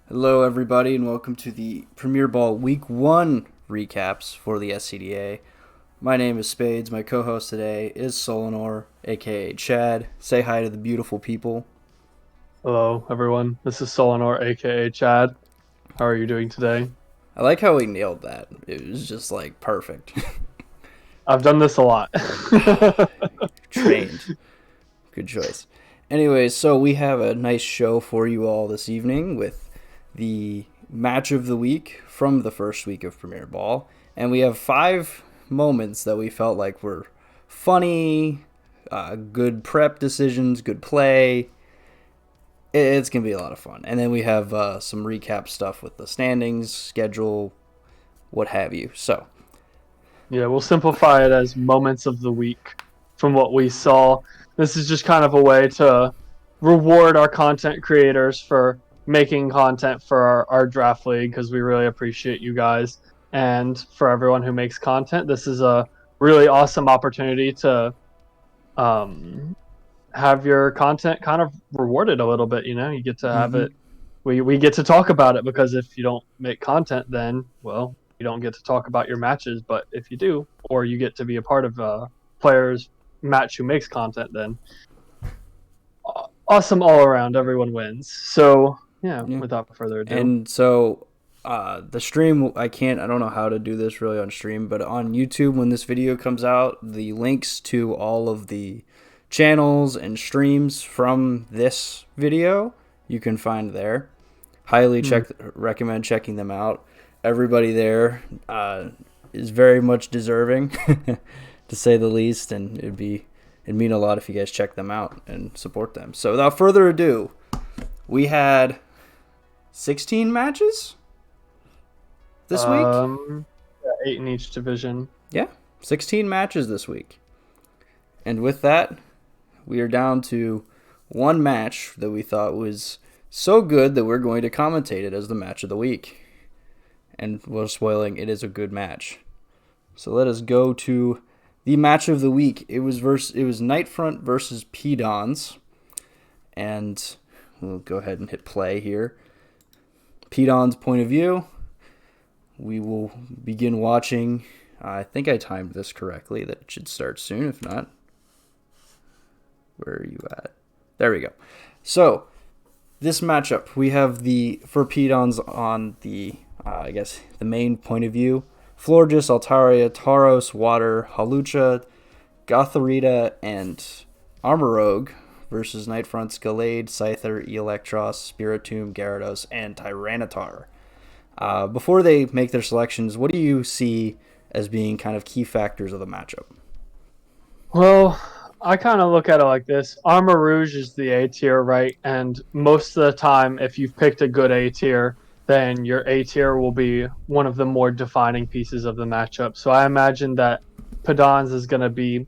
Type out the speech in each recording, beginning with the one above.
Hello, everybody, and welcome to the Premier Ball Week 1 recaps for the SCDA. My name is Spades. My co host today is Solanor, aka Chad. Say hi to the beautiful people. Hello, everyone. This is Solanor, aka Chad. How are you doing today? I like how we nailed that. It was just like perfect. I've done this a lot. Trained. Good choice. Anyways, so we have a nice show for you all this evening with the match of the week from the first week of Premier Ball. And we have 5 moments that we felt like were funny, good prep decisions, good play. It's going to be a lot of fun. And then we have some recap stuff with the standings, schedule, what have you. So, Yeah, we'll simplify it as moments of the week from what we saw. This is just kind of a way to reward our content creators for making content for our draft league because we really appreciate you guys. And for everyone who makes content, this is a really awesome opportunity to um, have your content kind of rewarded a little bit. You get to have mm-hmm. it. We get to talk about it because if you don't make content, then well, you don't get to talk about your matches. But if you do, or you get to be a part of a player's match who makes content, then awesome all around. Everyone wins. So yeah, Yeah. without further ado. And so the stream, I don't know how to do this really on stream, but on YouTube, when this video comes out, the links to all of the channels and streams from this video you can find there. Highly recommend checking them out. Everybody there is very much deserving, to say the least, and it'd mean a lot if you guys check them out and support them. So without further ado, we had 16 matches this week? Yeah, 8 in each division. Yeah, 16 matches this week. And with that, we are down to one match that we thought was so good that we're going to commentate it as the match of the week. And we're spoiling, it is a good match. So let us go to the match of the week. It was Nightfront versus P-Dons. And we'll go ahead and hit play here. P-Don's point of view. We will begin watching. I think I timed this correctly, that it should start soon. If not, where are you at? There we go. So, this matchup, we have for P-Dons on the, the main point of view. Florges, Altaria, Tauros, Water, Halucha, Gotharita, and Armorogue versus Nightfront's Gallade, Scyther, Electros, Spiritomb, Gyarados, and Tyranitar. Before they make their selections, what do you see as being kind of key factors of the matchup? Well, I kind of look at it like this. Armor Rouge is the A tier, right? And most of the time, if you've picked a good A tier, then your A tier will be one of the more defining pieces of the matchup. So I imagine that Padans is going to be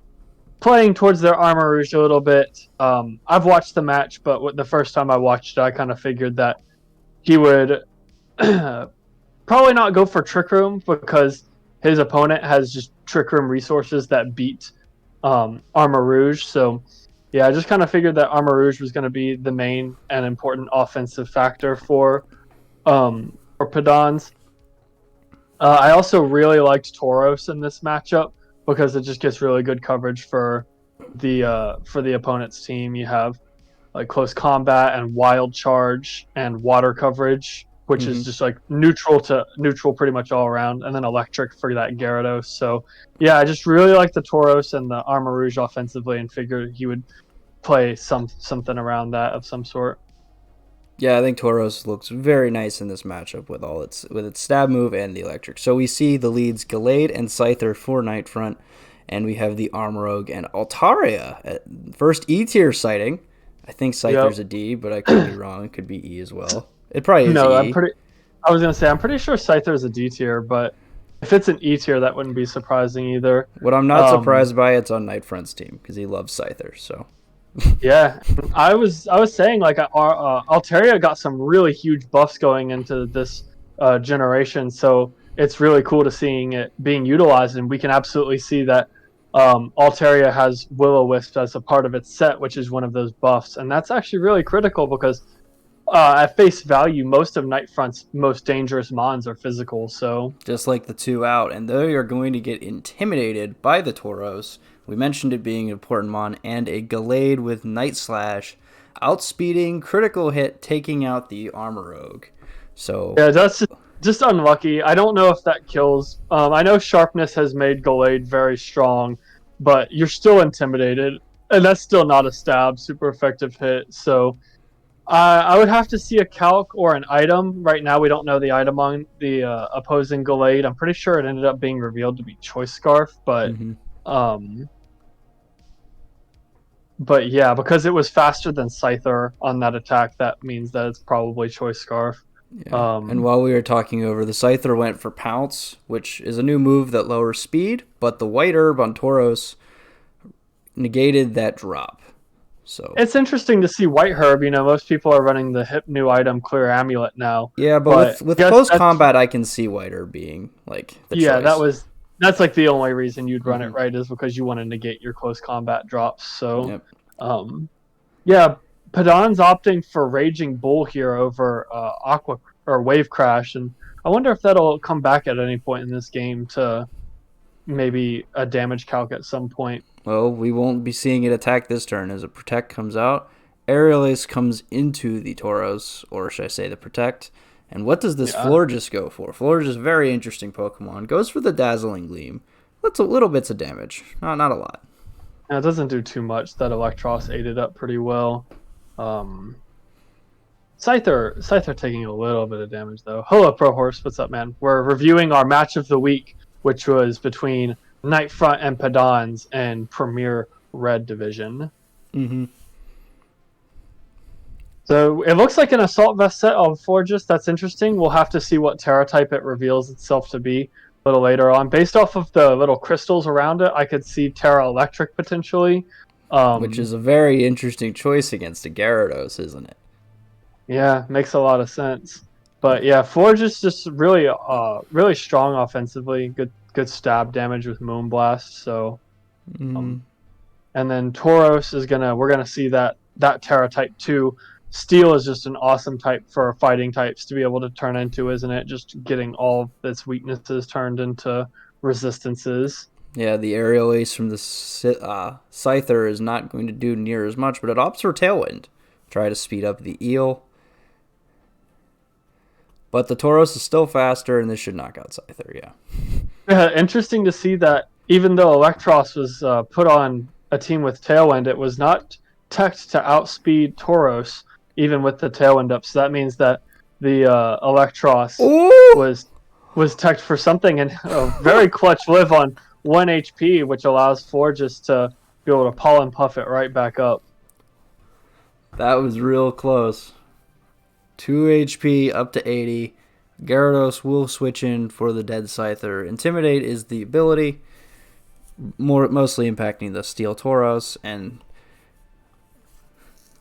playing towards their Armor Rouge a little bit. I've watched the match, but the first time I watched it, I kind of figured that he would probably not go for Trick Room because his opponent has just Trick Room resources that beat Armor Rouge. So, yeah, I just kind of figured that Armor Rouge was going to be the main and important offensive factor for Padans. I also really liked Tauros in this matchup because it just gets really good coverage for the opponent's team. You have like close combat and wild charge and water coverage, which is just like neutral pretty much all around, and then electric for that Gyarados. So yeah, I just really like the Tauros and the Armor Rouge offensively, and figured he would play something around that of some sort. Yeah, I think Tauros looks very nice in this matchup with its stab move and the electric. So we see the leads Gallade and Scyther for Nightfront, and we have the Armorogue and Altaria at first E tier sighting. I think Scyther's a D, but I could be wrong. It could be E as well. It probably is No, E. I was gonna say I'm pretty sure Scyther is a D tier, but if it's an E tier, that wouldn't be surprising either. What I'm not surprised by, it's on Nightfront's team because he loves Scyther. So Yeah, I was saying like Altaria got some really huge buffs going into this generation, so it's really cool to seeing it being utilized, and we can absolutely see that Altaria has Will-O-Wisp as a part of its set, which is one of those buffs, and that's actually really critical because at face value, most of Nightfront's most dangerous mons are physical. So just like the 2 out, and they are going to get intimidated by the Tauros. We mentioned it being an important mon, and a Gallade with Night Slash, outspeeding, critical hit, taking out the Armor Rogue. So yeah, that's just unlucky. I don't know if that kills. I know Sharpness has made Gallade very strong, but you're still intimidated, and that's still not a stab, super effective hit. So I would have to see a calc or an item. Right now, we don't know the item on the opposing Gallade. I'm pretty sure it ended up being revealed to be Choice Scarf, um, but yeah, because it was faster than Scyther on that attack, that means that it's probably Choice Scarf. yeah. And while we were talking over, the Scyther went for Pounce, which is a new move that lowers speed, but the White Herb on Tauros negated that drop. So It's interesting to see White Herb. You know, most people are running the hip new item Clear Amulet now, yeah, but but with I guess close that's combat, I can see White Herb being like the yeah, choice. that's like the only reason you'd run Mm-hmm. it, right? Is because you want to negate your close combat drops. So, Yep. um, yeah, Padan's opting for Raging Bull here over Aqua or Wave Crash, and I wonder if that'll come back at any point in this game to maybe a damage calc at some point. Well, we won't be seeing it attack this turn as a Protect comes out. Aerial Ace comes into the Tauros, or should I say the Protect. And what does this Yeah, Florges go for? Florges, very interesting Pokemon. Goes for the Dazzling Gleam. That's a little bits of damage. Not a lot. it doesn't do too much. That Electros ate it up pretty well. Um, Scyther taking a little bit of damage though. Hello, Pro Horse. What's up, man? We're reviewing our match of the week, which was between Nightfront and Padans and Premier Red Division. Mm-hmm. So it looks like an Assault Vest set of Forges. That's interesting. We'll have to see what Terra type it reveals itself to be a little later on. Based off of the little crystals around it, I could see Terra Electric potentially. Which is a very interesting choice against a Gyarados, isn't it? Yeah, makes a lot of sense. But yeah, Forge is just really strong offensively. Good stab damage with Moonblast. So Mm. and then Tauros is we're gonna see that Terra type too. Steel is just an awesome type for fighting types to be able to turn into, isn't it? Just getting all of its weaknesses turned into resistances. Yeah, the Aerial Ace from the Scyther is not going to do near as much, but it opts for Tailwind. Try to speed up the Eel. But the Tauros is still faster, and this should knock out Scyther, yeah. Yeah, interesting to see that even though Electros was put on a team with Tailwind, it was not teched to outspeed Tauros, even with the Tailwind up. So that means that the Electros Ooh! was teched for something and a very clutch live on 1 HP, which allows Forges to be able to pollen puff it right back up. That was real close. 2 HP up to 80. Gyarados will switch in for the dead Scyther. Intimidate is the ability, mostly impacting the Steel Tauros. And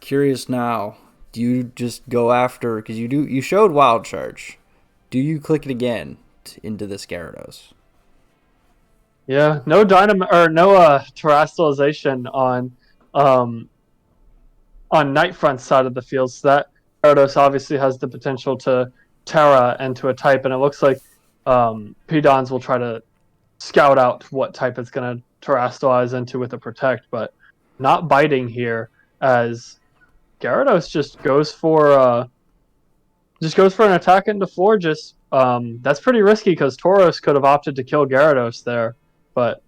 curious now, do you just go after, because you showed Wild Charge. Do you click it again into this Gyarados? Yeah, no dynamo or no terrestrialization on Nightfront's side of the field. So that Gyarados obviously has the potential to Terra into a type, and it looks like Pedons will try to scout out what type it's going to terrestrialize into with a Protect, but not biting here as Gyarados just goes for an attack into Forges. That's pretty risky because Tauros could have opted to kill Gyarados there, but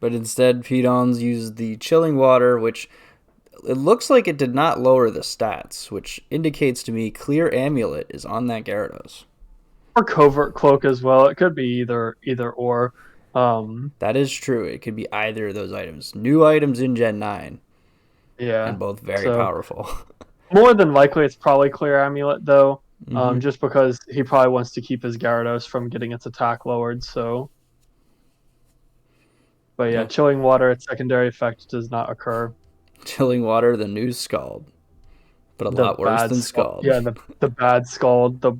instead, Pedons used the Chilling Water, which it looks like it did not lower the stats, which indicates to me Clear Amulet is on that Gyarados. or Covert Cloak as well. It could be either or. That is true. It could be either of those items. New items in Gen 9, Yeah, and both very so powerful. more than likely it's probably Clear Amulet though, Mm-hmm. just because he probably wants to keep his Gyarados from getting its attack lowered. So, but yeah, Yeah. Chilling Water, its secondary effect does not occur. Chilling Water, the new Scald, but a lot worse than Scald. Yeah, the bad Scald, the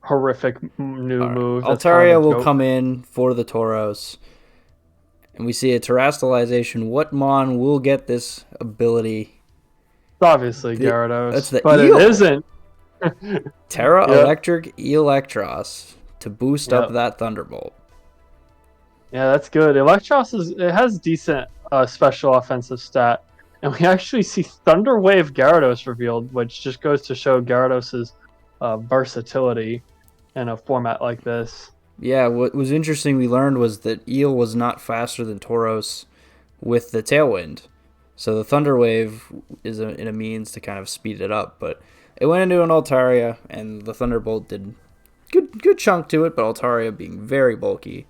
horrific new All right. move. That's kind Altaria of a will joke. come in for the Tauros, and we see a terrestrialization. What Mon will get this ability? obviously That's Gyarados, the but it eel. isn't. Terra Yep. Electric Electros to boost up Yep. that Thunderbolt. Yeah, that's good. It has decent special offensive stat, and we actually see Thunder Wave Gyarados revealed, which just goes to show Gyarados's versatility in a format like this. Yeah, what was interesting we learned was that Eel was not faster than Tauros with the Tailwind. So the Thunder Wave is in a means to kind of speed it up, but it went into an Altaria, and the Thunderbolt did good chunk to it, but Altaria being very bulky.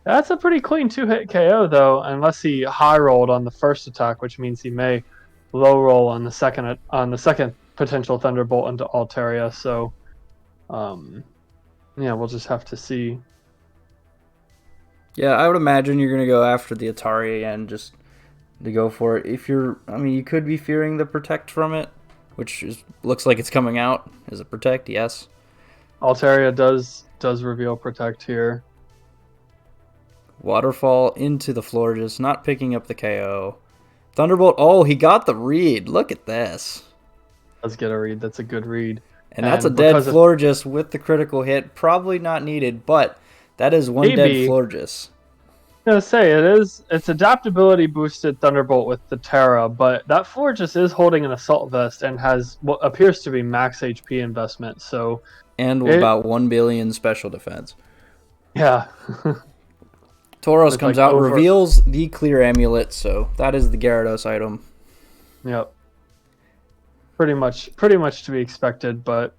That's a pretty clean two-hit KO though, unless he high rolled on the first attack, which means he may low roll on the second potential Thunderbolt into Altaria. So, yeah, we'll just have to see. Yeah, I would imagine you're gonna go after the Atari and just to go for it. You could be fearing the Protect from it, looks like it's coming out as a Protect. Yes. Altaria does reveal Protect here. Waterfall into the Florges, not picking up the KO. Thunderbolt. Oh, he got the read. Look at this. Does get a read. That's a good read. And that's a dead Florges with the critical hit. Probably not needed, but that is one dead Florges. I was gonna say it's adaptability boosted Thunderbolt with the Terra, but that Florges is holding an Assault Vest and has what appears to be max HP investment. So about 1 billion special defense. Yeah. Tauros comes out, reveals the Clear Amulet, so that is the Gyarados item. Yep. Pretty much to be expected, but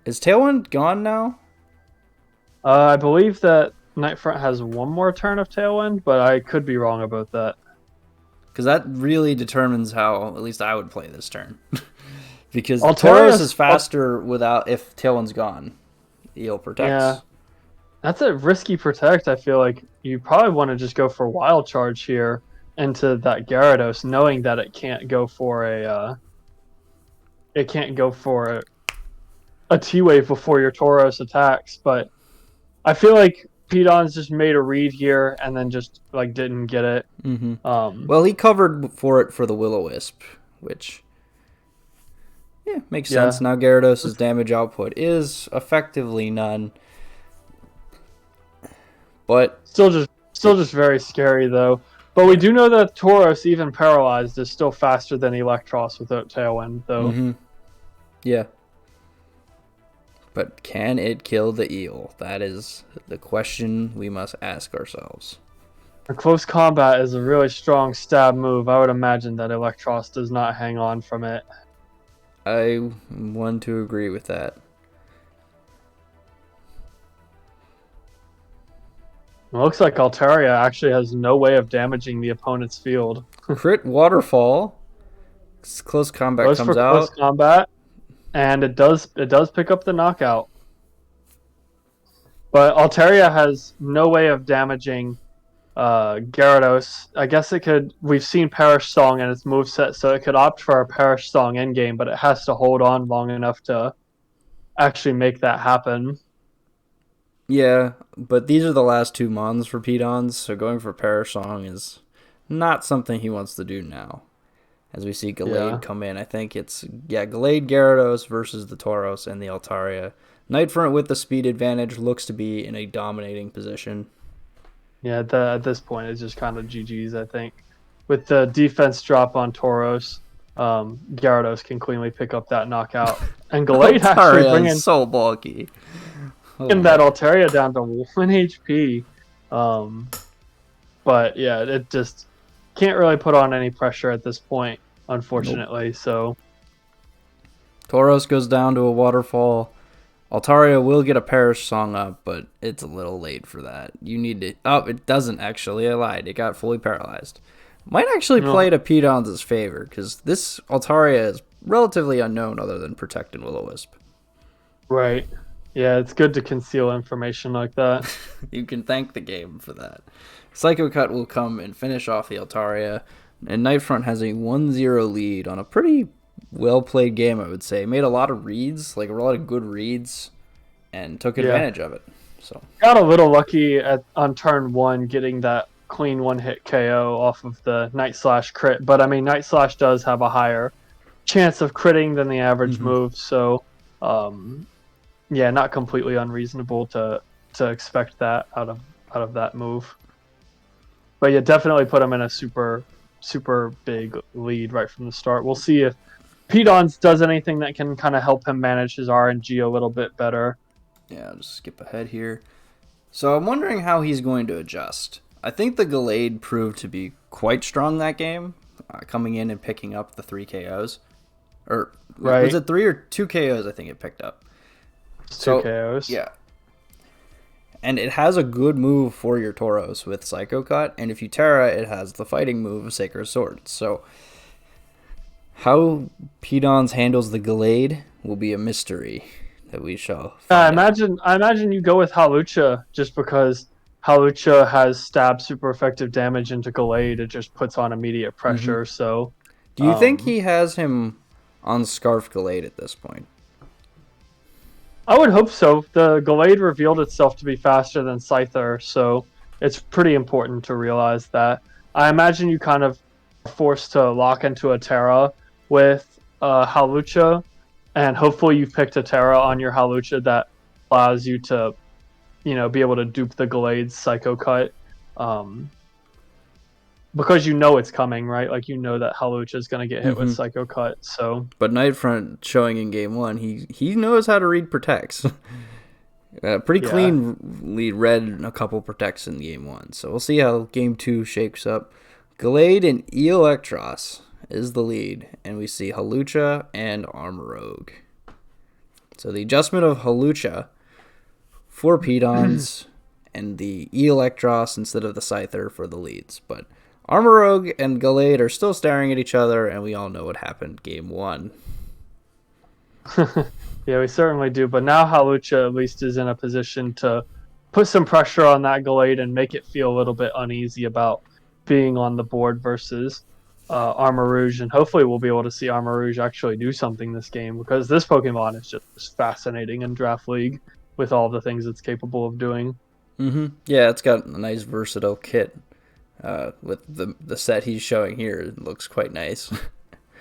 is Tailwind gone now? I believe that Nightfront has one more turn of Tailwind, but I could be wrong about that. Because that really determines how at least I would play this turn. Because Tauros is faster if Tailwind's gone. Eel protects. Yeah. That's a risky Protect. I feel like you probably want to just go for Wild Charge here into that Gyarados, knowing that it can't go for a T-Wave before your Tauros attacks. But I feel like Pedon's just made a read here and then just didn't get it. Mm-hmm. Well, he covered for it for the Will-O-Wisp, which makes sense. Now Gyarados' damage output is effectively none. But still just very scary though. But we do know that Tauros, even paralyzed, is still faster than Electros without Tailwind, though. Mm-hmm. Yeah. But can it kill the eel? That is the question we must ask ourselves. A close combat is a really strong stab move. I would imagine that Electros does not hang on from it. I want to agree with that. It looks like Altaria actually has no way of damaging the opponent's field. Crit Waterfall. Close combat comes out. Close combat, and it does pick up the knockout. But Altaria has no way of damaging Gyarados. I guess it could. We've seen Perish Song in its moveset, so it could opt for a Perish Song endgame, but it has to hold on long enough to actually make that happen. Yeah, but these are the last two mons for Pedons, so going for Perish Song is not something he wants to do now. As we see Gallade come in, I think it's Gallade Gyarados versus the Tauros and the Altaria. Nightfront with the speed advantage looks to be in a dominating position. Yeah, at this point it's just kind of GG's, I think. With the defense drop on Tauros, Gyarados can cleanly pick up that knockout. And Gallade actually bringing so bulky. Getting that Altaria down to 1 HP. But yeah, it just can't really put on any pressure at this point, unfortunately. Nope. So Tauros goes down to a waterfall. Altaria will get a Perish Song up, but it's a little late for that. You need to... Oh, it doesn't actually. I lied. It got fully paralyzed. Might actually play to Pedon's favor, because this Altaria is relatively unknown other than Protect and Will-O-Wisp. Right. Yeah, it's good to conceal information like that. You can thank the game for that. Psycho Cut will come and finish off the Altaria, and Nightfront has a 1-0 lead on a pretty well-played game, I would say. Made a lot of reads, a lot of good reads, and took advantage of it. So got a little lucky on turn 1 getting that clean one-hit KO off of the Night Slash crit. But I mean, Night Slash does have a higher chance of critting than the average move, so yeah, not completely unreasonable to expect that out of that move. But yeah, definitely put him in a super big lead right from the start. We'll see if Pedons does anything that can kind of help him manage his RNG a little bit better. Yeah, I'll just skip ahead here. So I'm wondering how he's going to adjust. I think the Gallade proved to be quite strong that game, coming in and picking up the 3 KOs. Or right. Was it 3 or 2 KOs I think it picked up? So, 2 KOs. Yeah. And it has a good move for your Tauros with Psycho Cut, and if you Terra, it has the fighting move of Sacred Sword. So how Pedons handles the Gallade will be a mystery that we shall find out. I imagine you go with Halucha just because Halucha has stab super effective damage into Gallade. It just puts on immediate pressure. So, do you think he has him on Scarf Gallade at this point? I would hope so. The Gallade revealed itself to be faster than Scyther, so it's pretty important to realize that. I imagine you kind of are forced to lock into a Terra with Halucha, and hopefully you've picked a Terra on your Halucha that allows you to, be able to dupe the Gallade's Psycho Cut. Because you know it's coming, right? Like, you know that Halucha is going to get hit with Psycho Cut, so... But Nightfront showing in Game 1, he knows how to read Protects. Pretty cleanly read a couple Protects in Game 1, so we'll see how Game 2 shakes up. Gallade and Electros is the lead, and we see Halucha and Armorogue. So the adjustment of Halucha for Pedons and the Electros instead of the Scyther for the leads, but... Armorogue and Gallade are still staring at each other, and we all know what happened Game 1. Yeah, we certainly do. But now Halucha at least is in a position to put some pressure on that Gallade and make it feel a little bit uneasy about being on the board versus Armarouge. And hopefully we'll be able to see Armarouge actually do something this game, because this Pokemon is just fascinating in Draft League with all the things it's capable of doing. Yeah, it's got a nice versatile kit. With the set he's showing here, it looks quite nice.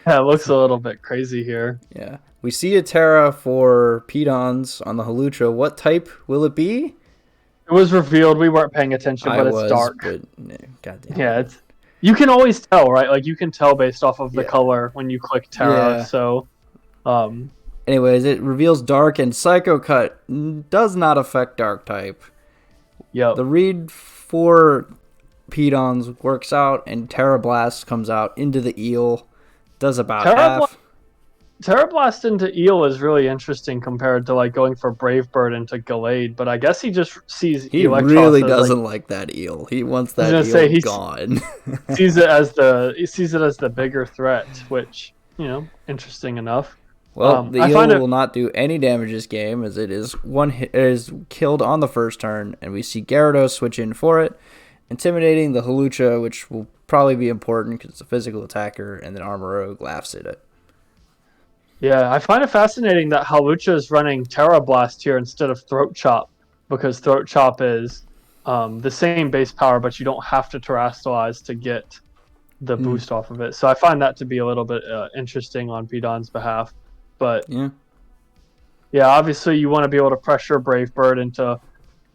Yeah, it looks a little bit crazy here. Yeah. We see a Terra for Pedons on the Halucha. What type will it be? It was revealed. We weren't paying attention, but it's dark. But, goddamn. Yeah, you can always tell, right? Like, you can tell based off of the color when you click Terra. Yeah. So, anyways, it reveals dark, and Psycho Cut does not affect dark type. Yep. The read for Pedons works out, and Terra Blast comes out into the Eel, does about half. Terra Blast into Eel is really interesting compared to like going for Brave Bird into Gallade, but I guess he just sees he Electros really doesn't like that Eel. He wants that Eel gone. sees it as the bigger threat, which, interesting enough. Well, the Eel will not do any damage this game, as it is killed on the first turn, and we see Gyarados switch in for it, intimidating the Halucha, which will probably be important because it's a physical attacker, and then Armorogue laughs at it. Yeah, I find it fascinating that Halucha is running Terra Blast here instead of Throat Chop, because Throat Chop is the same base power, but you don't have to Terrastallize to get the boost off of it. So I find that to be a little bit interesting on Pedon's behalf. But yeah, obviously you want to be able to pressure Brave Bird into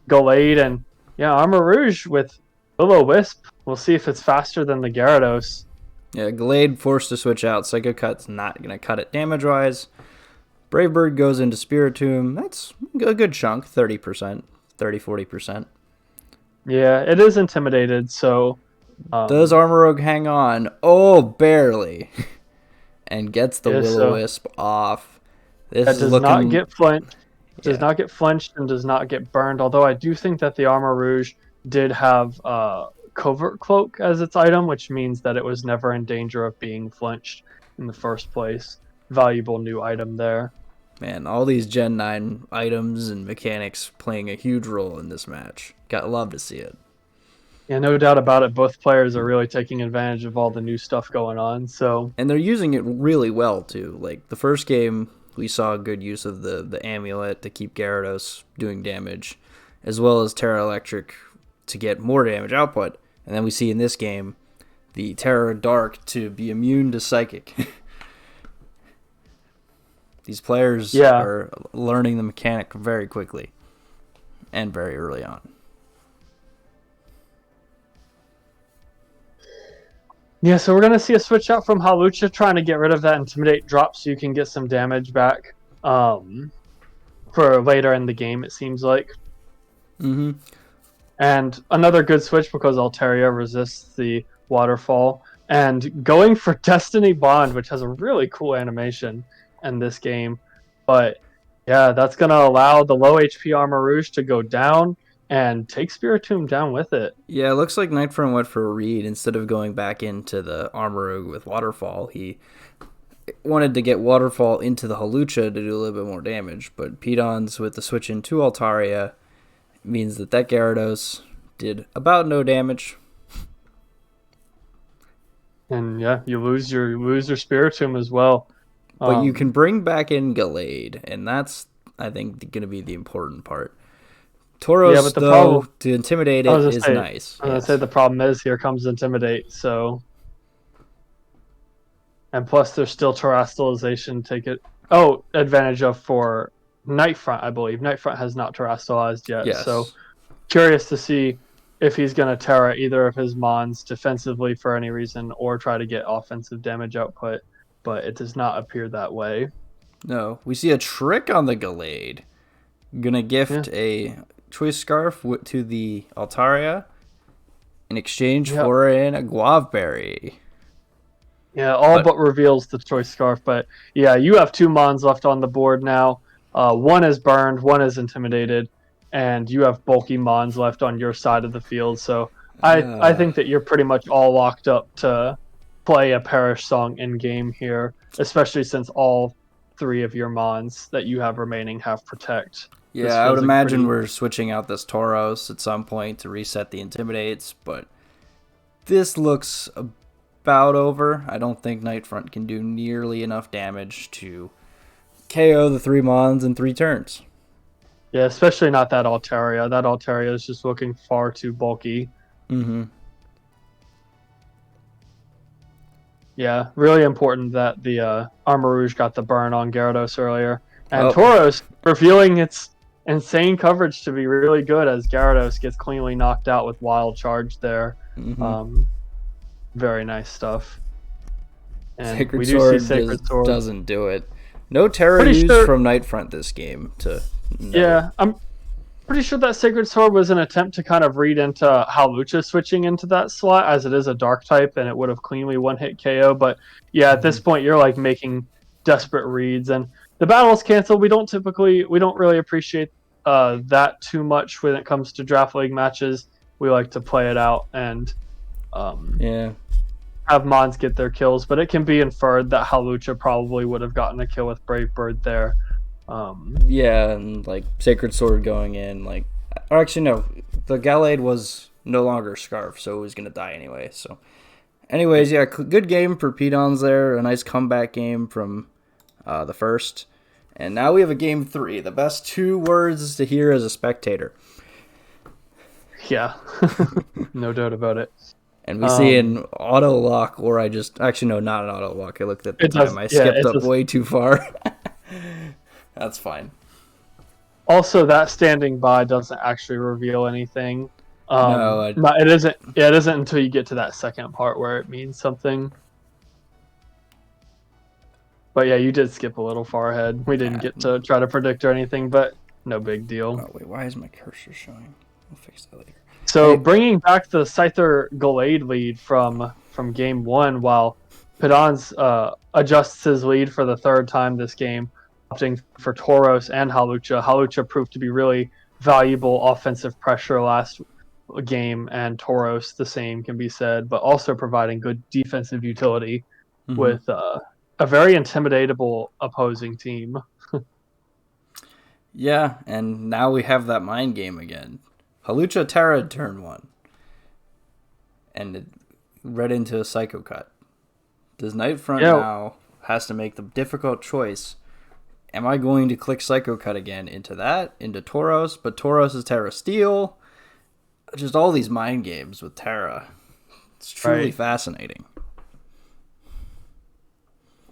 Gallade, and Armarouge with Will-O-Wisp. We'll see if it's faster than the Gyarados. Yeah, Gallade forced to switch out. Psycho Cut's not going to cut it damage-wise. Brave Bird goes into Spiritomb. That's a good chunk, 30%, 30-40%. Yeah, it is intimidated, so... Does Armorogue hang on? Oh, barely. And gets the Will-O-Wisp off. This does not get flinched. Does not get flinched and does not get burned, although I do think that the Armarouge did have Covert Cloak as its item, which means that it was never in danger of being flinched in the first place. Valuable new item there. Man, all these Gen 9 items and mechanics playing a huge role in this match. Love to see it. Yeah, no doubt about it. Both players are really taking advantage of all the new stuff going on. And they're using it really well, too. Like, the first game, we saw a good use of the amulet to keep Gyarados doing damage, as well as Terra Electric to get more damage output. And then we see in this game the Terra Dark to be immune to Psychic. These players are learning the mechanic very quickly and very early on. Yeah, so we're going to see a switch out from Hawlucha trying to get rid of that Intimidate drop so you can get some damage back for later in the game, it seems like. Mm-hmm. And another good switch because Altaria resists the Waterfall. And going for Destiny Bond, which has a really cool animation in this game. But yeah, that's going to allow the low HP Armarouge to go down and take Spiritomb down with it. Yeah, it looks like Nightfront went for a read. Instead of going back into the Armarouge with Waterfall, he wanted to get Waterfall into the Hawlucha to do a little bit more damage. But Pedons with the switch into Altaria means that Gyarados did about no damage. And yeah, you lose your Spiritomb as well. But you can bring back in Gallade, and that's, I think, going to be the important part. Tauros, though, to intimidate it is nice. I was going to say the problem is here comes Intimidate, so... And plus there's still Terastallization advantage of for Nightfront, I believe. Nightfront has not Terastallized yet, so curious to see if he's going to Terra either of his Mons defensively for any reason or try to get offensive damage output, but it does not appear that way. No, we see a trick on the Gallade. Gonna gift a Choice Scarf to the Altaria in exchange for a Guave Berry. Yeah, but reveals the Choice Scarf, but yeah, you have 2 Mons left on the board now. One is burned, one is intimidated, and you have bulky Mons left on your side of the field, so I think that you're pretty much all locked up to play a Perish Song in-game here, especially since all 3 of your Mons that you have remaining have Protect. Yeah, I would imagine we're switching out this Tauros at some point to reset the Intimidates, but this looks about over. I don't think Nightfront can do nearly enough damage to KO the 3 Mons in 3 turns. Yeah, especially not that Altaria. That Altaria is just looking far too bulky. Mm-hmm. Yeah, really important that the Armarouge got the burn on Gyarados earlier. And Tauros revealing its insane coverage to be really good as Gyarados gets cleanly knocked out with Wild Charge there. Mm-hmm. Very nice stuff. And Sacred we Sword see Sacred Sword doesn't do it. No Terra used from Nightfront this game. Yeah, I'm pretty sure that Sacred Sword was an attempt to kind of read into Hawlucha switching into that slot, as it is a Dark type, and it would have cleanly one-hit KO. But yeah, at this point, you're like making desperate reads, and the battle's canceled. We don't really appreciate that too much when it comes to Draft League matches. We like to play it out and have Mons get their kills, but it can be inferred that Hawlucha probably would have gotten a kill with Brave Bird there. And like Sacred Sword going in, or actually no, the Gallade was no longer Scarf, so it was gonna die anyway. So, anyways, yeah, good game for Pedons there. A nice comeback game from the first, and now we have a game 3. The best 2 words to hear as a spectator. Yeah, no doubt about it. And we see an auto lock, or not an auto lock. I looked at the time. I skipped up way too far. That's fine. Also, that standing by doesn't actually reveal anything. It isn't. Yeah, it isn't until you get to that second part where it means something. But yeah, you did skip a little far ahead. We didn't get to try to predict or anything, but no big deal. Oh wait, why is my cursor showing? We'll fix that later. So bringing back the Scyther Gallade lead from game 1, while Pedons adjusts his lead for the 3rd time this game, opting for Tauros and Hawlucha. Hawlucha proved to be really valuable offensive pressure last game, and Tauros the same can be said, but also providing good defensive utility with a very intimidatable opposing team. Yeah, and now we have that mind game again. Hawlucha Terra turn 1. And it read into a Psycho Cut. Does Nightfront now has to make the difficult choice? Am I going to click Psycho Cut again into Tauros? But Tauros is Terra Steel. just all these mind games with Terra. It's truly fascinating.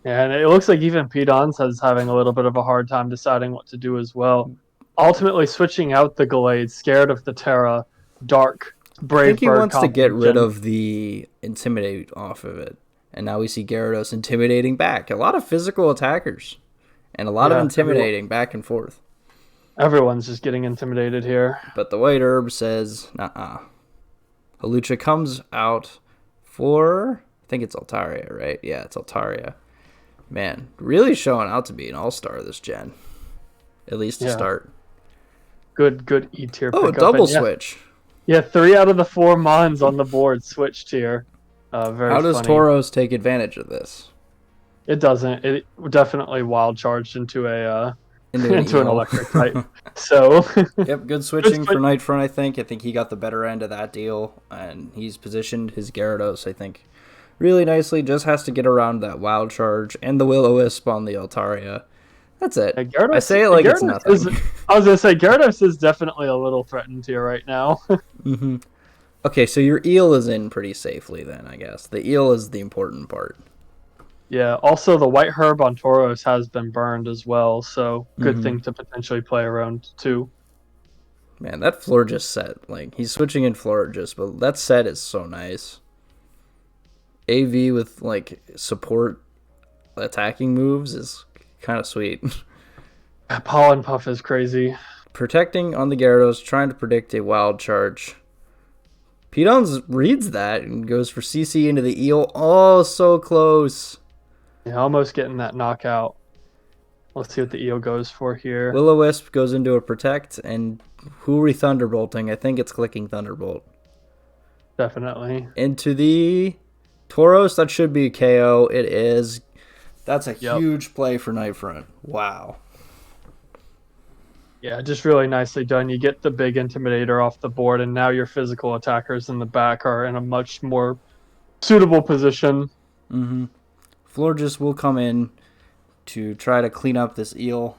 Yeah, and it looks like even Pedon's is having a little bit of a hard time deciding what to do as well. Ultimately switching out the Gallade, scared of the Terra, Dark, I think Brave he Bird wants to get rid combination. of the Intimidate off of it. And now we see Gyarados intimidating back. A lot of physical attackers. And a lot of Yeah, intimidating back and forth. everyone's just getting intimidated here. But the White Herb says, nah. Hawlucha comes out for, I think it's Altaria, right? Yeah, it's Altaria. Man, really showing out to be an all-star this gen. At least to start. Good E tier Oh, pickup. double switch. Yeah, 3 out of the 4 Mons on the board switched here. Very How does funny. Tauros take advantage of this? It doesn't. It definitely wild charged into into an electric type. So yep, good switching for Nightfront, I think. I think he got the better end of that deal, and he's positioned his Gyarados, I think, really nicely. Just has to get around that wild charge and the Will-O-Wisp on the Altaria. That's it. I say it like it's nothing. I was going to say, Gyarados is definitely a little threatened here right now. Mm-hmm. Okay, so your eel is in pretty safely then, I guess. The eel is the important part. Yeah, also the White Herb on Tauros has been burned as well, so good thing to potentially play around too. Man, that Florges set, like, he's switching in Florges, but that set is so nice. AV with, like, support attacking moves is kind of sweet. Pollen Puff is crazy. Protecting on the Gyarados, trying to predict a wild charge. Pedons reads that and goes for CC into the eel. Oh, so close. Yeah, almost getting that knockout. Let's see what the eel goes for here. Will-O-Wisp goes into a protect, and who are we Thunderbolting? I think it's clicking Thunderbolt. Definitely. Into the Tauros, that should be a KO. It is. That's a huge play for Nightfront. Wow. Yeah, just really nicely done. You get the big Intimidator off the board, and now your physical attackers in the back are in a much more suitable position. Mm-hmm. Florges will come in to try to clean up this eel.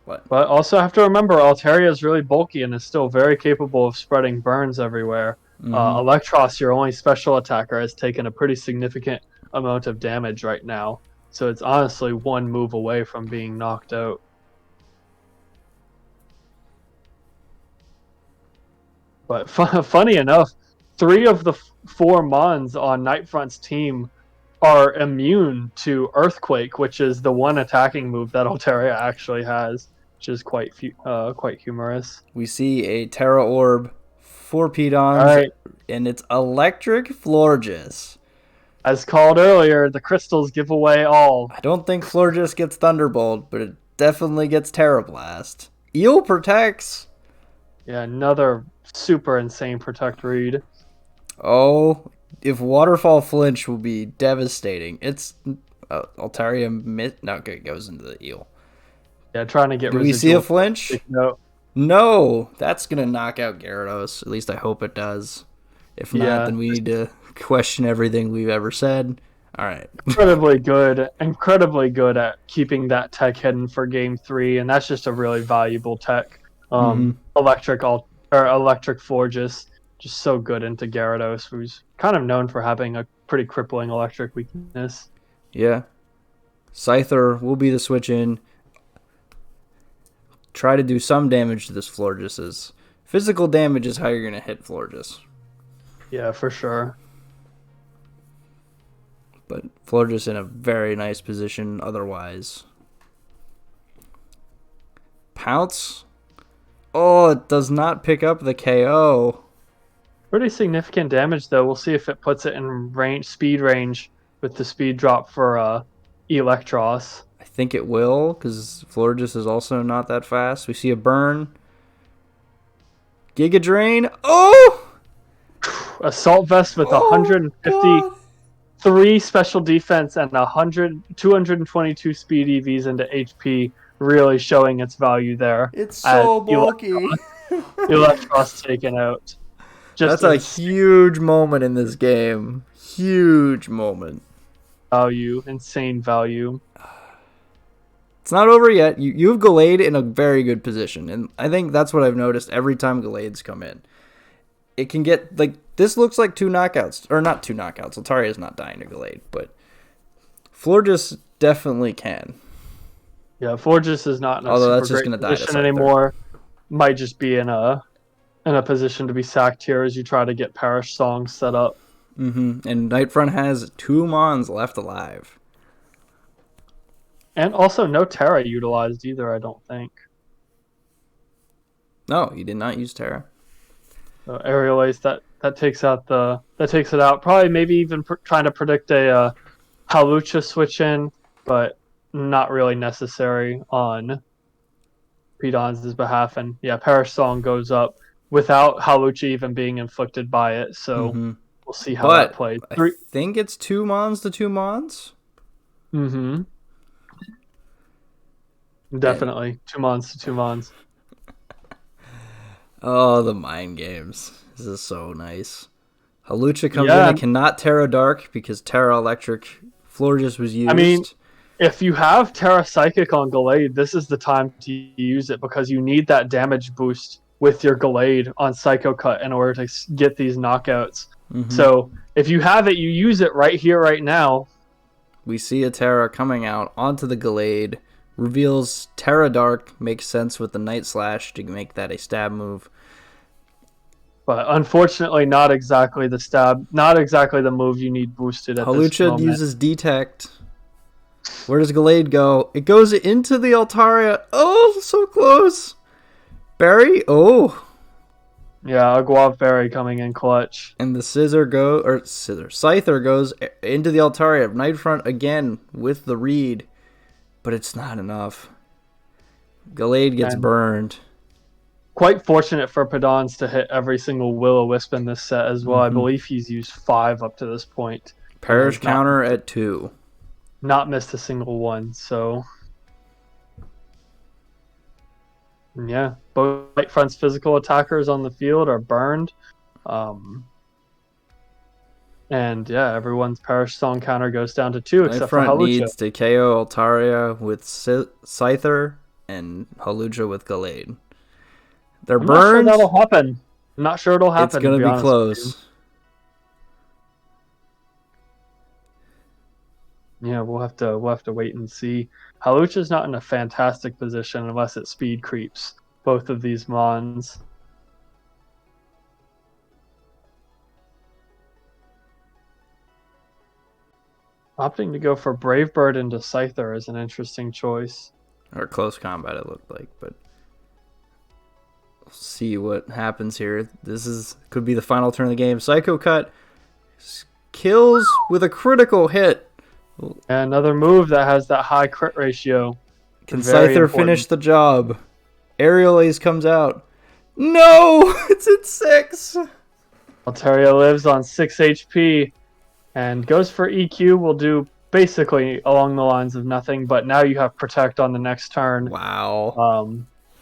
But also have to remember, Altaria is really bulky and is still very capable of spreading burns everywhere. Electros, your only special attacker, has taken a pretty significant amount of damage right now. So it's honestly one move away from being knocked out. But funny enough, 3 of the 4 Mons on Nightfront's team are immune to Earthquake, which is the one attacking move that Altaria actually has, which is quite humorous. We see a Terra Orb for Pedons, and it's Electric Florges. As called earlier, the crystals give away all. I don't think Florges gets Thunderbolt, but it definitely gets Terra Blast. Eel protects. Yeah, another super insane protect read. Oh, if Waterfall Flinch will be devastating. It's Altaria it goes into the eel. Yeah, trying to get. Do we see a flinch? No, that's gonna knock out Gyarados. At least I hope it does. If not, then we need to question everything we've ever said. All right. Incredibly good at keeping that tech hidden for Game 3, and that's just a really valuable tech. Electric Florges, just so good into Gyarados, who's kind of known for having a pretty crippling electric weakness. Yeah. Scyther will be the switch in. Try to do some damage to this Florges. Physical damage is how you're going to hit Florges. Yeah, for sure. But Florges in a very nice position otherwise. Pounce. Oh, it does not pick up the KO. Pretty significant damage, though. We'll see if it puts it in speed range with the speed drop for Electros. I think it will, because Florges is also not that fast. We see a burn. Giga Drain. Oh! Assault Vest with 153 special defense and 222 speed EVs into HP, really showing its value there. It's so bulky. Electros taken out. That's a huge moment in this game. Huge moment. Insane value. It's not over yet. You have Gallade in a very good position, and I think that's what I've noticed every time Gallades come in. It can get, like, this looks like 2 knockouts, or not 2 knockouts. Altaria's not dying to Gallade, but Florges definitely can. Yeah, Florges is not in a super great position anymore. Might just be in a position to be sacked here as you try to get Perish Song set up. Mm-hmm. And Nightfront has 2 Mons left alive. And also no Terra utilized either, I don't think. No, he did not use Terra. So Aerial Ace, that takes it out. Probably maybe even trying to predict a Halucha switch in, but not really necessary on Pedon's behalf. And yeah, Perish Song goes up without Halucha even being inflicted by it. So we'll see how that plays. I think it's 2 Mons to 2 Mons. Mm-hmm. Definitely. 2 Mons to 2 Mons. Oh, the mind games. This is so nice. Halucha comes in and cannot Terra Dark because Terra Electric Florges was used. I mean, if you have Terra Psychic on Gallade, this is the time to use it because you need that damage boost with your Gallade on Psycho Cut in order to get these knockouts. Mm-hmm. So if you have it, you use it right here, right now. We see a Terra coming out onto the Gallade. Reveals Terra Dark, makes sense with the Night Slash to make that a stab move. But unfortunately, not exactly the stab, not exactly the move you need boosted at this moment. Halucha uses Detect. Where does Gallade go? It goes into the Altaria. Oh, so close. Barry? Oh. Yeah, a Guav Barry coming in clutch. And the Scyther goes into the Altaria of Nightfront again with the read. But it's not enough. Gallade gets burned. Quite fortunate for Pedons to hit every single Will-O-Wisp in this set as well. Mm-hmm. I believe he's used 5 up to this point. Perish counter at 2. Not missed a single one, so... Yeah, both Nightfront's physical attackers on the field are burned. And yeah, everyone's Perish Song counter goes down to 2 except for Halucha. Needs to KO Altaria with Scyther and Halucha with Gallade. They're burned. Not sure that'll happen. I'm not sure it'll happen. It's going to be close. Yeah, we'll have to wait and see. Halucha's not in a fantastic position unless it speed creeps both of these Mons. Opting to go for Brave Bird into Scyther is an interesting choice. Or close combat, it looked like, but we'll see what happens here. This could be the final turn of the game. Psycho Cut kills with a critical hit. And another move that has that high crit ratio. Can Scyther finish the job? Aerial Ace comes out. No! It's at 6! Altaria lives on 6 HP. And goes for EQ, will do basically along the lines of nothing, but now you have Protect on the next turn. Wow.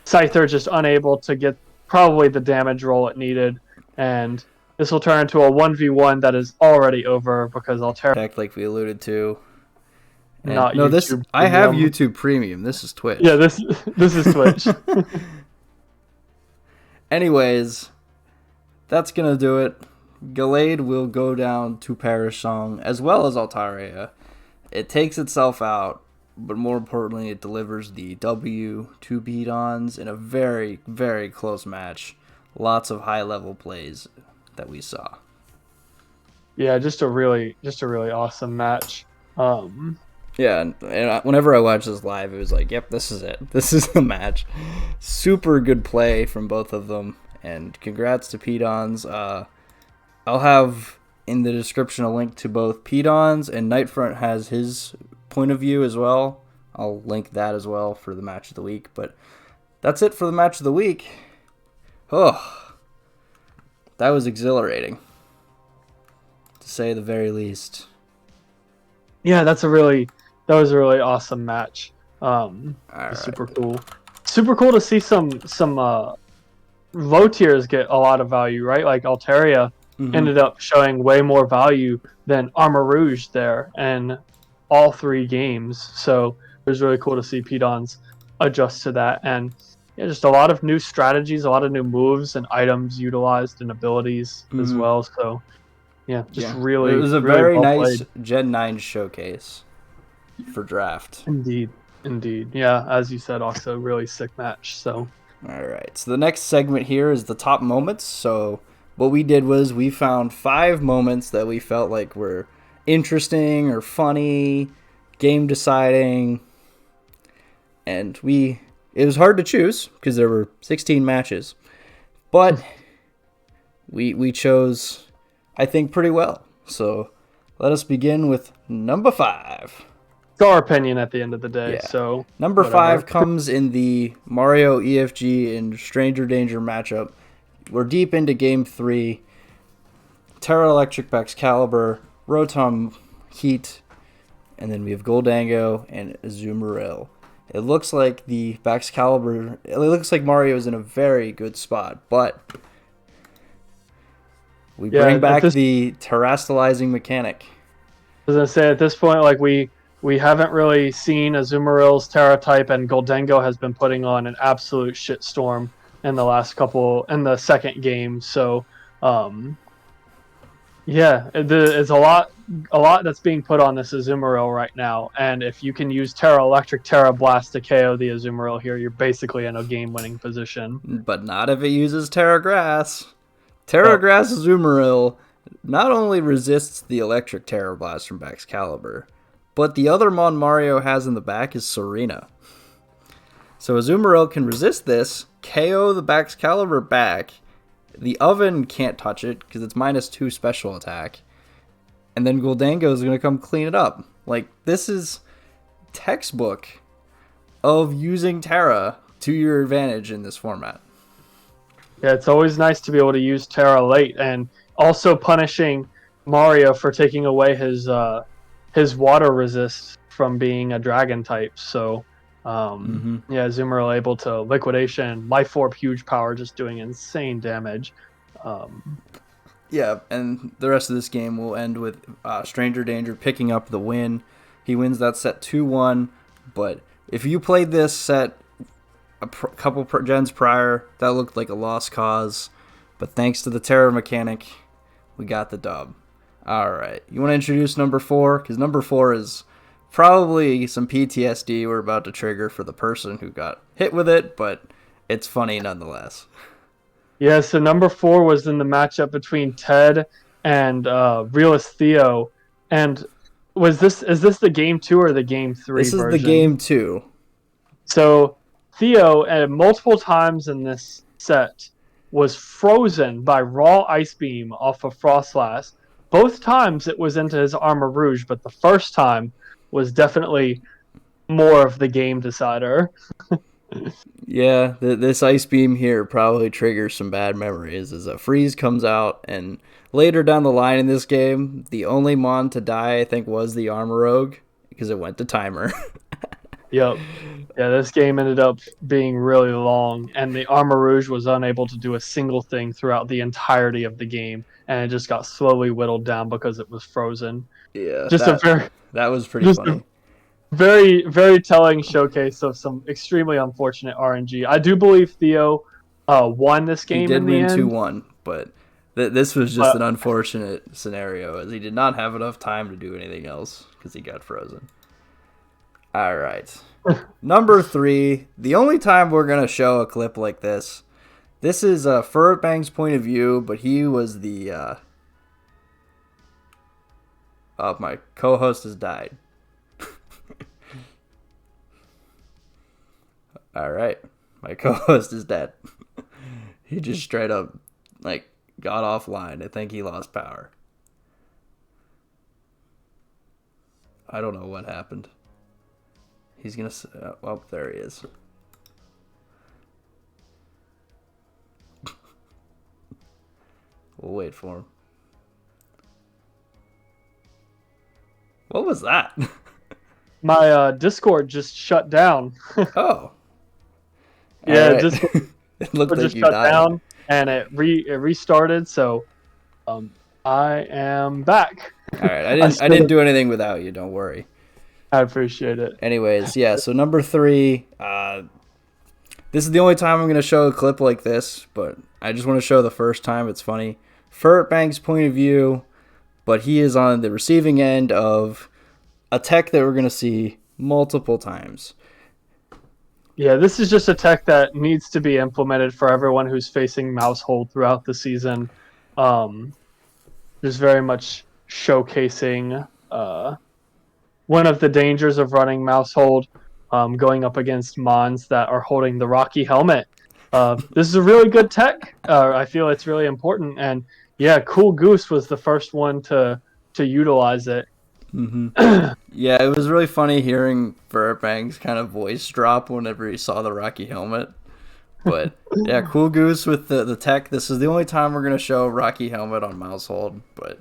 Scyther just unable to get probably the damage roll it needed, and this will turn into a 1v1 that is already over because Altaria... Protect, like we alluded to. And not no, this Premium. I have YouTube Premium. This is Twitch. Yeah, this is Twitch. Anyways, that's going to do it. Gallade will go down to Perish Song as well as Altaria. It takes itself out, but more importantly, it delivers the W to Pedons in a very, very close match. Lots of high-level plays that we saw. Yeah, just a really awesome match. Yeah, and whenever I watched this live, it was like, yep, this is it. This is the match. Super good play from both of them, and congrats to Pedons. I'll have in the description a link to both Pedons, and Nightfront has his point of view as well. I'll link that as well for the match of the week. But that's it for the match of the week. Oh, that was exhilarating, to say the very least. Yeah, that was a really awesome match. Super cool. Super cool to see some low tiers get a lot of value, right? Like Altaria ended up showing way more value than Armor Rouge there in all 3 games. So was really cool to see Pidons adjust to that, and yeah, just a lot of new strategies, a lot of new moves and items utilized and abilities as well. So yeah, just It really, was a really very well nice played. Gen 9 showcase for draft. Indeed, indeed. Yeah, as you said, also really sick match. So All right. So the next segment here is the top moments. So what we did was we found 5 moments that we felt like were interesting or funny, game deciding, and it was hard to choose because there were 16 matches. But we chose, I think, pretty well. So let us begin with number 5. it's our opinion at the end of the day. Yeah. So Number whatever. 5 comes in the Mario EFG and Stranger Danger matchup. We're deep into Game 3. Terra Electric Baxcalibur, Rotom Heat, and then we have Goldango and Azumarill. It looks like it looks like Mario is in a very good spot, but we bring back the terastallizing mechanic. I was gonna say at this point, like we haven't really seen Azumarill's Terra type, and Goldengo has been putting on an absolute shitstorm in the second game. So, yeah, it's a lot that's being put on this Azumarill right now. And if you can use Terra Electric, Terra Blast to KO the Azumarill here, you're basically in a game-winning position. But not if it uses Terra Grass. Terra Grass Azumarill not only resists the electric Terra Blast from Baxcalibur, but the other mon Mario has in the back is Serena. So Azumarill can resist this, KO the Baxcalibur back. The oven can't touch it because it's -2 special attack. And then Goldango is going to come clean it up. Like, this is textbook of using Terra to your advantage in this format. Yeah, it's always nice to be able to use Terra late, and also punishing Mario for taking away his water resist from being a dragon type. So, yeah, Azumarill able to liquidation, Life Orb, huge power, just doing insane damage. Yeah, and the rest of this game will end with Stranger Danger picking up the win. He wins that set 2-1, but if you played this set a couple gens prior, that looked like a lost cause. But thanks to the Terra mechanic, we got the dub. All right, you want to introduce number 4? Because number 4 is probably some PTSD we're about to trigger for the person who got hit with it, but it's funny nonetheless. Yeah, so number 4 was in the matchup between Ted and Realist Theo. And is this the game 2 or the game 3 This is version? the game 2. So Theo, multiple times in this set, was frozen by raw ice beam off of Frostlass. Both times it was into his Armor Rouge, but the first time was definitely more of the game decider. Yeah, this ice beam here probably triggers some bad memories as a freeze comes out, and later down the line in this game, the only mon to die I think was the Armor Rogue because it went to timer. Yep. Yeah, this game ended up being really long, and the Armor Rouge was unable to do a single thing throughout the entirety of the game, and it just got slowly whittled down because it was frozen. Yeah, Just that was pretty funny. Very, very telling showcase of some extremely unfortunate RNG. I do believe Theo won this game. He did in the win end. 2-1, but this was just an unfortunate scenario as he did not have enough time to do anything else because he got frozen. All right. Number 3, the only time we're going to show a clip like this. This is Furtbang's point of view, but he was the... Oh, my co-host has died. All right. My co-host is dead. He just straight up, got offline. I think he lost power. I don't know what happened. He's going to... Oh, there he is. We'll wait for him. What was that? My Discord just shut down. Oh. Yeah, right. Discord It looked like just you shut died. down, and it restarted. So, I am back. All right, I didn't do anything without you. Don't worry. I appreciate it. Anyways, yeah, so number 3, this is the only time I'm going to show a clip like this, but I just want to show the first time. It's funny. Furtbank's point of view, but he is on the receiving end of a tech that we're going to see multiple times. Yeah, this is just a tech that needs to be implemented for everyone who's facing mouse hold throughout the season. Just very much showcasing one of the dangers of running mouse hold, going up against Mons that are holding the Rocky helmet. This is a really good tech. I feel it's really important, and yeah, Cool Goose was the first one to utilize it. Mm-hmm. Yeah, it was really funny hearing Furtbank's kind of voice drop whenever he saw the Rocky helmet. But yeah, Cool Goose with the tech. This is the only time we're gonna show Rocky helmet on Mousehold, but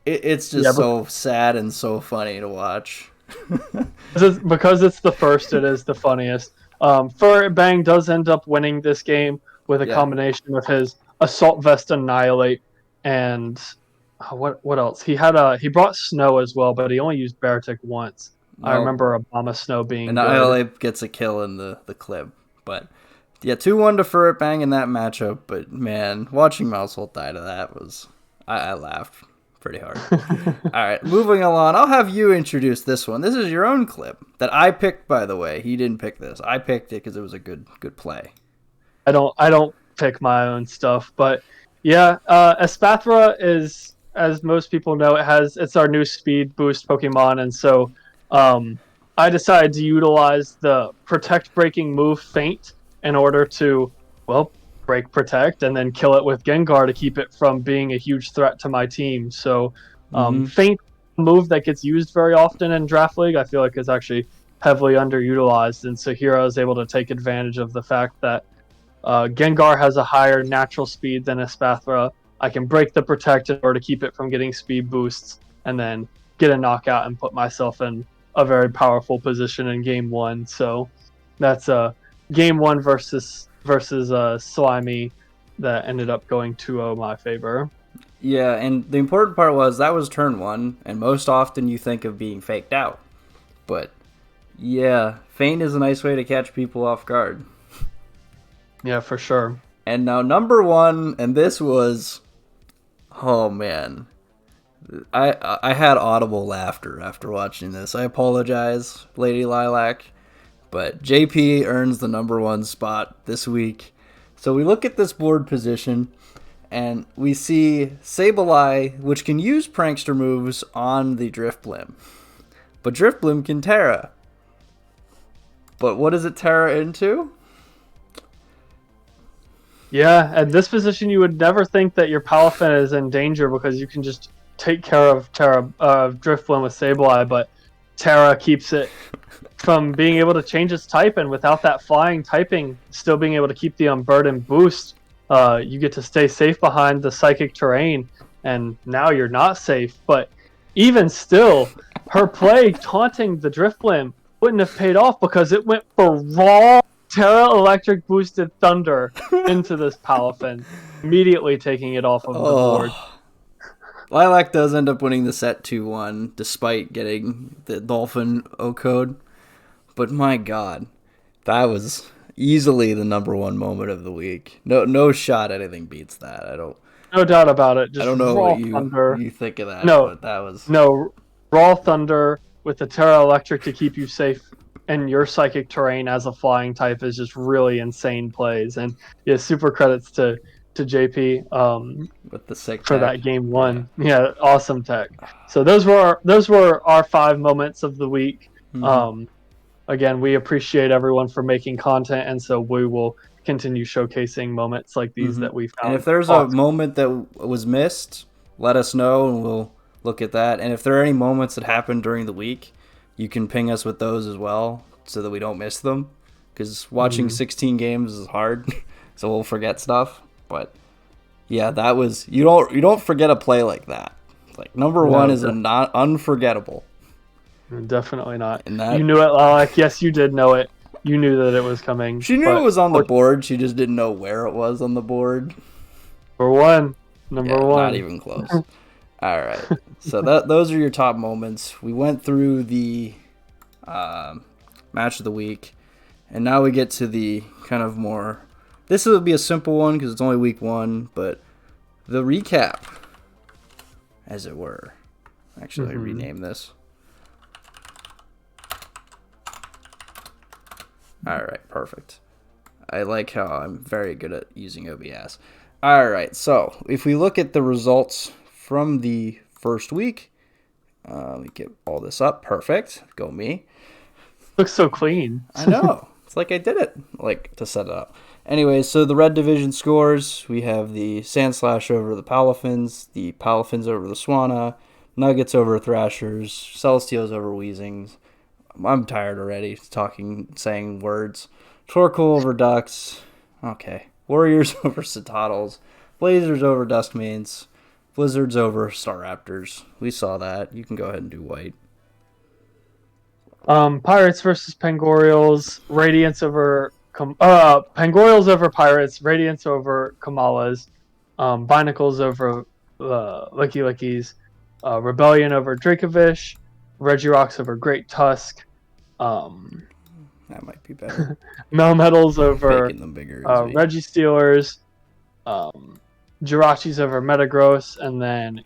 it's just so sad and so funny to watch. Because it's the first, it is the funniest. Furtbank does end up winning this game with a combination of his Assault Vest Annihilate and what else? He brought Snow as well, but he only used Beartic once. I remember Obama Snow being good. Annihilate gets a kill in the clip, but yeah, 2-1 to Furtbank in that matchup. But man, watching Mousehold die to that was I laughed pretty hard. All right, moving along. I'll have you introduce this one. This is your own clip that I picked, by the way. He didn't pick this. I picked it because it was a good play. I don't pick my own stuff, but yeah, Espathra is, as most people know, it's our new speed boost Pokemon, and so I decided to utilize the Protect breaking move Feint in order to, well, break Protect and then kill it with Gengar to keep it from being a huge threat to my team. So Feint move that gets used very often in Draft League, I feel like is actually heavily underutilized, and so here I was able to take advantage of the fact that Gengar has a higher natural speed than Espathra. I can break the Protect in order to keep it from getting speed boosts and then get a knockout and put myself in a very powerful position in game 1. So that's game 1 versus Slimy that ended up going 2-0 my favor. Yeah, and the important part was that was turn 1, and most often you think of being faked out. But yeah, Feint is a nice way to catch people off guard. Yeah, for sure. And now number 1, and this was, oh man, I had audible laughter after watching this. I apologize, Lady Lilac, but JP earns the number 1 spot this week. So we look at this board position, and we see Sableye, which can use prankster moves on the Drifblim. But Drifblim can Terra. But what does it Terra into? Yeah, at this position you would never think that your Palafin is in danger because you can just take care of Drifblim with Sableye, but Terra keeps it from being able to change its type, and without that flying typing, still being able to keep the Unburden boost, you get to stay safe behind the Psychic Terrain, and now you're not safe. But even still, her play taunting the Drifblim wouldn't have paid off because it went for raw Terra Electric boosted Thunder into this Palafin, immediately taking it off of the board. Lilac does end up winning the set 2-1 despite getting the Dolphin O-Code. But my god, that was easily the number 1 moment of the week. No shot anything beats that. No doubt about it. Just I don't know raw what thunder. you think of that, No, but that was... No, raw Thunder with the Terra Electric to keep you safe, and your Psychic Terrain as a flying type is just really insane plays. And yeah, super credits to JP with the sick for tech. that game 1. Yeah, awesome tech. So those were our 5 moments of the week. Mm-hmm. Again, we appreciate everyone for making content, and so we will continue showcasing moments like these that we found. And if there's a moment that was missed, let us know and we'll look at that. And if there are any moments that happened during the week, you can ping us with those as well so that we don't miss them. Because watching 16 games is hard, so we'll forget stuff. But yeah, that was you don't forget a play like that. Like number 1 is not unforgettable. Definitely not. You knew it, Lilac. Yes, you did know it. You knew that it was coming. She knew it was on the board. She just didn't know where it was on the board. Number 1. Not even close. All right. So those are your top moments. We went through the match of the week. And now we get to the kind of more... This will be a simple one because it's only week 1, but the recap, as it were. Actually, let me rename this. All right, perfect. I like how I'm very good at using OBS. All right, so if we look at the results from the first week, let me get all this up. Perfect. Go me. Looks so clean. I know. It's like I did it, like, to set it up. Anyway, so the red division scores, we have the Sandslash over the Palafins, the Palafins over the Swana, Nuggets over Thrashers, Celestials over Weezings. I'm tired already saying words. Torkoal over Ducks. Okay. Warriors over Citadels. Blazers over Duskmanes. Blizzards over Star Raptors. We saw that. You can go ahead and do white. Pirates versus Pangorials. Radiance over Pangorials over Pirates. Radiance over Kamalas. Binacles over Licky Lickies. Rebellion over Dracovish. Regirox over Great Tusk. That might be better. Melmetals over Making them bigger. Registealers. Jirachis over Metagross, and then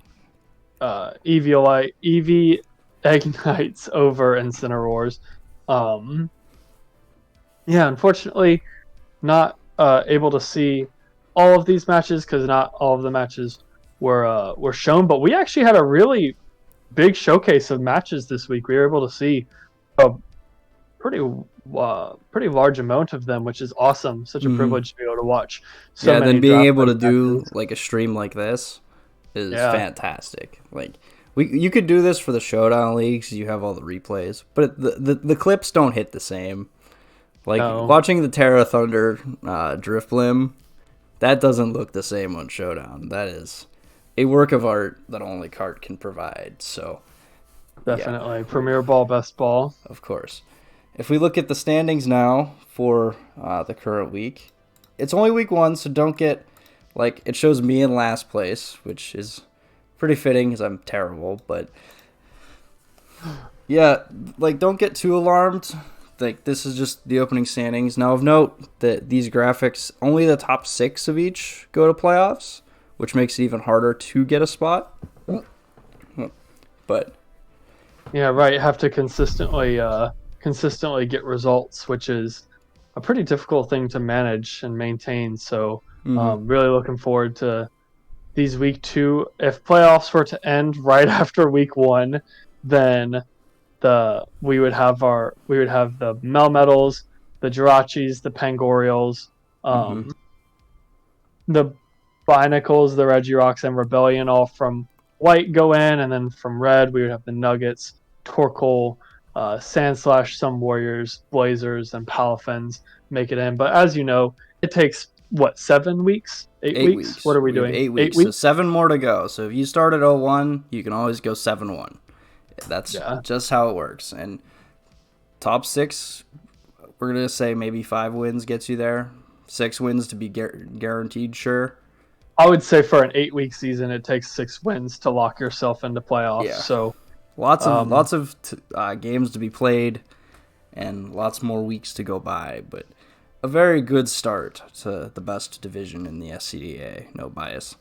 Eevee Ignites over Incineroars. Unfortunately, not able to see all of these matches because not all of the matches were shown. But we actually had a really big showcase of matches this week. We were able to see a pretty large amount of them, which is awesome. Such a privilege to be able to watch. Then being able to do like a stream like this is fantastic. Like you could do this for the Showdown leagues. You have all the replays, but the clips don't hit the same. Like watching the Terra Thunder Drifblim, that doesn't look the same on Showdown. That is a work of art that only Cart can provide. So definitely Premier Ball, best ball, of course. If we look at the standings now for the current week, it's only week 1, so don't get, like, it shows me in last place, which is pretty fitting because I'm terrible, but yeah, like, don't get too alarmed. Like, this is just the opening standings. Now, of note that these graphics, only the top 6 of each go to playoffs, which makes it even harder to get a spot. But yeah, right, have to consistently get results, which is a pretty difficult thing to manage and maintain. So really looking forward to these week 2. If playoffs were to end right after week 1, then we would have the Melmetals, the Jirachis, the Pangorials, the Binacles, the Regirox, and Rebellion all from white go in, and then from red we would have the Nuggets, Torkoal, Sandslash, some Warriors, Blazers, and Palafins make it in. But as you know, it takes, 7 weeks? 8 weeks? What are we doing? 8 weeks. So 7 more to go. So if you start at 0-1, you can always go 7-1. That's just how it works. And top 6, we're going to say maybe 5 wins gets you there. 6 wins to be guaranteed, sure. I would say for an 8-week season, it takes 6 wins to lock yourself into playoffs. Yeah. So lots of games to be played, and lots more weeks to go by. But a very good start to the best division in the SCDA. No bias.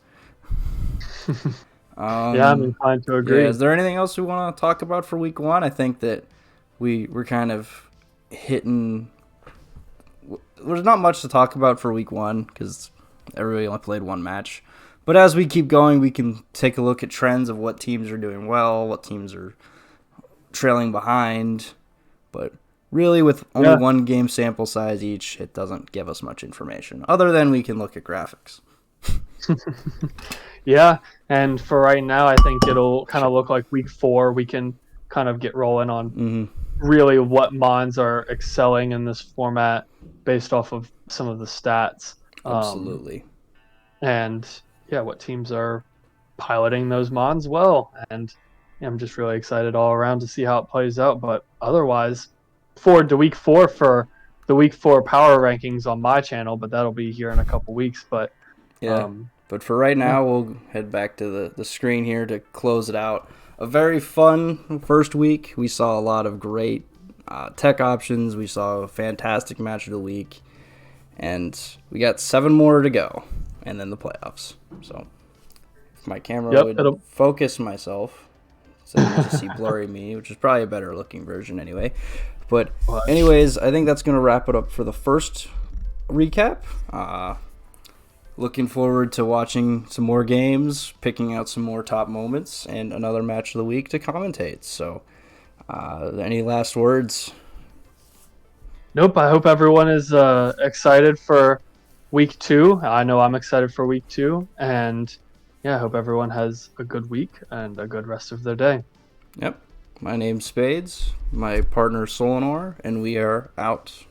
I'm inclined to agree. Yeah, is there anything else we want to talk about for week 1? I think that we're kind of hitting. There's not much to talk about for week 1 because everybody only played 1 match. But as we keep going, we can take a look at trends of what teams are doing well, what teams are trailing behind. But really, with only 1 game sample size each, it doesn't give us much information, other than we can look at graphics. Yeah, and for right now, I think it'll kind of look like week 4. We can kind of get rolling on really what Mons are excelling in this format based off of some of the stats. Absolutely. And what teams are piloting those Mons well. And I'm just really excited all around to see how it plays out. But otherwise, forward to week 4 for the week 4 power rankings on my channel, but that'll be here in a couple weeks. But but for right now, we'll head back to the screen here to close it out. A very fun first week. We saw a lot of great tech options. We saw a fantastic match of the week. And we got 7 more to go. And then the playoffs. So if my camera would focus myself, so you just see blurry me, which is probably a better looking version anyway. But anyways, I think that's going to wrap it up for the first recap. Looking forward to watching some more games, picking out some more top moments, and another match of the week to commentate. So, any last words? Nope. I hope everyone is excited for week 2. I know I'm excited for week 2. And yeah, I hope everyone has a good week and a good rest of their day. Yep. My name's Spades, my partner Solanor, and we are out.